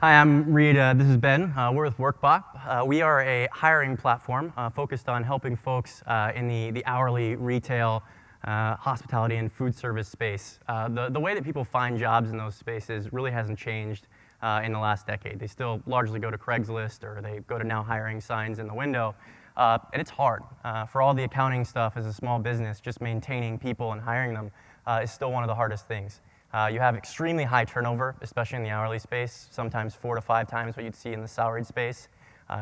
Hi, I'm Reed. This is Ben. We're with Workpop. We are a hiring platform focused on helping folks in the hourly retail, hospitality, and food service space. The way that people find jobs in those spaces really hasn't changed in the last decade. They still largely go to Craigslist or they go to now hiring signs in the window. And it's hard. For all the accounting stuff as a small business, just maintaining people and hiring them is still one of the hardest things. You have extremely high turnover, especially in the hourly space, sometimes 4 to 5 times what you'd see in the salaried space.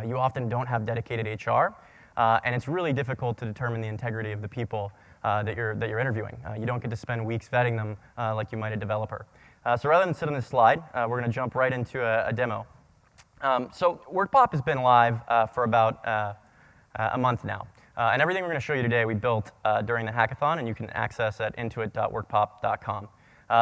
You often don't have dedicated HR, and it's really difficult to determine the integrity of the people that you're interviewing. You don't get to spend weeks vetting them like you might a developer. So rather than sit on this slide, we're going to jump right into a demo. So Workpop has been live for about a month now. And everything we're going to show you today we built during the hackathon, and you can access at intuit.workpop.com.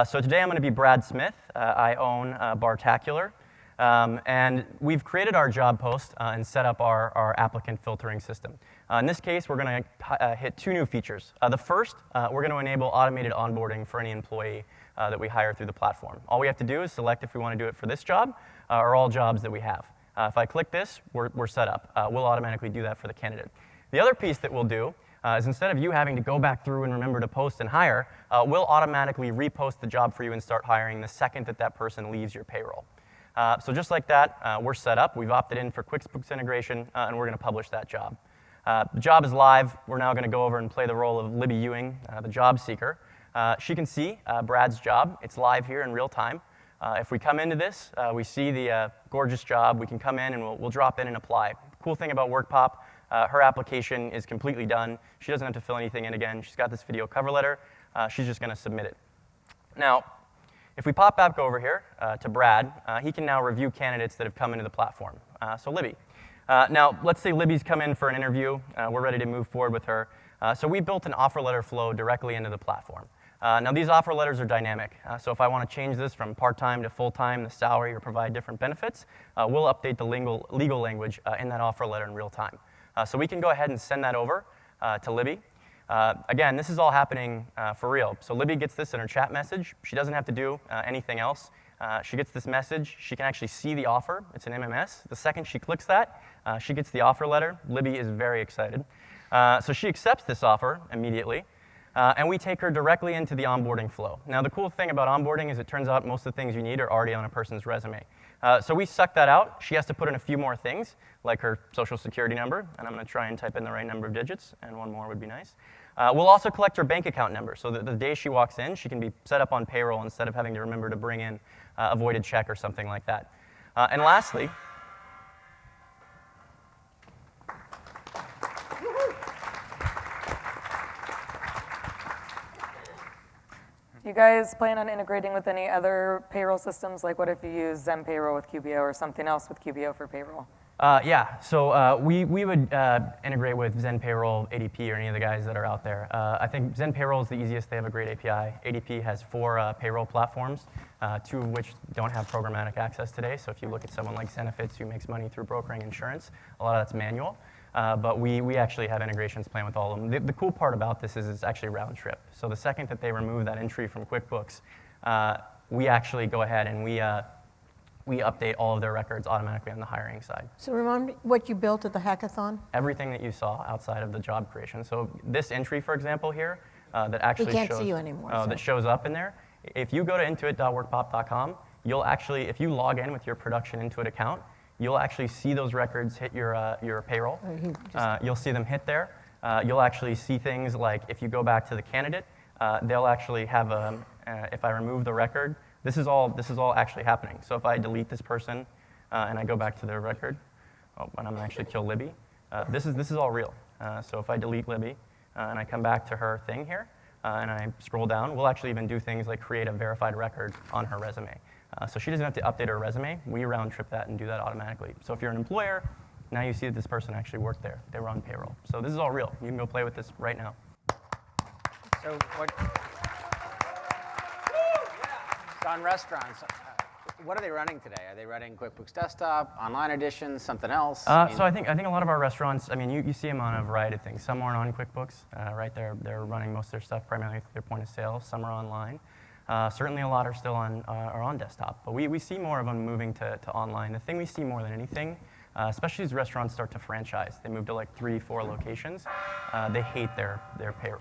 So today I'm going to be Brad Smith. I own Bartacular. And we've created our job post and set up our applicant filtering system. In this case, we're going to hit 2 new features. The first, we're going to enable automated onboarding for any employee that we hire through the platform. All we have to do is select if we want to do it for this job or all jobs that we have. If I click this, we're set up. We'll automatically do that for the candidate. The other piece that we'll do is instead of you having to go back through and remember to post and hire, we'll automatically repost the job for you and start hiring the second that person leaves your payroll. So just like that, we're set up. We've opted in for QuickBooks integration, and we're going to publish that job. The job is live. We're now going to go over and play the role of Libby Ewing, the job seeker. She can see Brad's job. It's live here in real time. If we come into this, we see the gorgeous job. We can come in and we'll drop in and apply. The cool thing about Workpop, her application is completely done. She doesn't have to fill anything in again. She's got this video cover letter. She's just going to submit it. Now, if we pop back over here to Brad, he can now review candidates that have come into the platform. So Libby. Now, let's say Libby's come in for an interview. We're ready to move forward with her. So we built an offer letter flow directly into the platform. Now, these offer letters are dynamic. So if I want to change this from part-time to full-time, the salary, or provide different benefits, we'll update the legal language in that offer letter in real time. So we can go ahead and send that over to Libby. Again, this is all happening for real. So Libby gets this in her chat message. She doesn't have to do anything else. She gets this message. She can actually see the offer. It's an MMS. The second she clicks that, she gets the offer letter. Libby is very excited. So she accepts this offer immediately. And we take her directly into the onboarding flow. Now, the cool thing about onboarding is it turns out most of the things you need are already on a person's resume. So we suck that out. She has to put in a few more things, like her social security number, and I'm going to try and type in the right number of digits, and one more would be nice. We'll also collect her bank account number, so that the day she walks in, she can be set up on payroll instead of having to remember to bring in a voided check or something like that. And lastly, Do you guys plan on integrating with any other payroll systems? Like what if you use Zen Payroll with QBO or something else with QBO for payroll? Yeah, so we would integrate with Zen Payroll, ADP, or any of the guys that are out there. I think Zen Payroll is the easiest. They have a great API. ADP has 4 payroll platforms, 2 of which don't have programmatic access today. So if you look at someone like Zenefits who makes money through brokering insurance, a lot of that's manual. But we actually have integrations planned with all of them. The cool part about this is it's actually round trip. So the second that they remove that entry from QuickBooks, we actually go ahead and we update all of their records automatically on the hiring side. So remind me what you built at the hackathon? Everything that you saw outside of the job creation. So this entry, for example, here, that actually we can't see you anymore, so. that shows up in there. If you go to intuit.workpop.com, you'll actually, if you log in with your production Intuit account, you'll actually see those records hit your payroll. You'll see them hit there. You'll actually see things like if you go back to the candidate, they'll actually have if I remove the record, this is all actually happening. So if I delete this person and I go back to their record, and I'm gonna actually kill Libby, this is all real. So if I delete Libby and I come back to her thing here and I scroll down, we'll actually even do things like create a verified record on her resume. So she doesn't have to update her resume. We round trip that and do that automatically. So if you're an employer, now you see that this person actually worked there. They were on payroll. So this is all real. You can go play with this right now. So on restaurants, what are they running today? Are they running QuickBooks Desktop, online edition, something else? So I think a lot of our restaurants, I mean, you see them on a variety of things. Some aren't on QuickBooks, right? They're running most of their stuff primarily through their point of sale. Some are online. Certainly a lot are still are on desktop, but we see more of them moving to online. The thing we see more than anything, especially as restaurants start to franchise, they move to like 3, 4 locations, they hate their payroll.